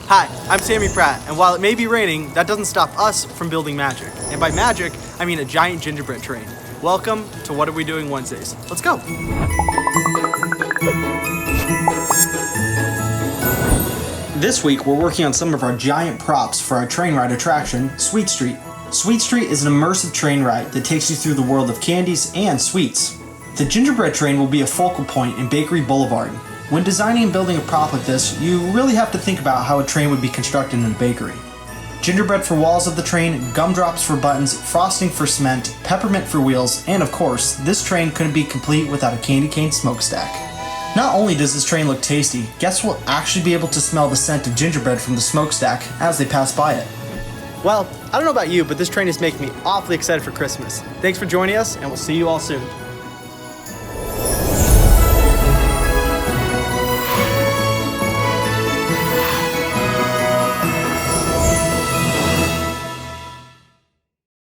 Hi, I'm Sammy Pratt, and while it may be raining, that doesn't stop us from building magic. And by magic, I mean a giant gingerbread train. Welcome to What Are We Doing Wednesdays. Let's go. This week, we're working on some of our giant props for our train ride attraction, Sweet Street. Sweet Street is an immersive train ride that takes you through the world of candies and sweets. The gingerbread train will be a focal point in Bakery Boulevard. When designing and building a prop like this, you really have to think about how a train would be constructed in a bakery. Gingerbread for walls of the train, gumdrops for buttons, frosting for cement, peppermint for wheels, and of course, this train couldn't be complete without a candy cane smokestack. Not only does this train look tasty, guests will actually be able to smell the scent of gingerbread from the smokestack as they pass by it. Well, I don't know about you, but this train is making me awfully excited for Christmas. Thanks for joining us, and we'll see you all soon.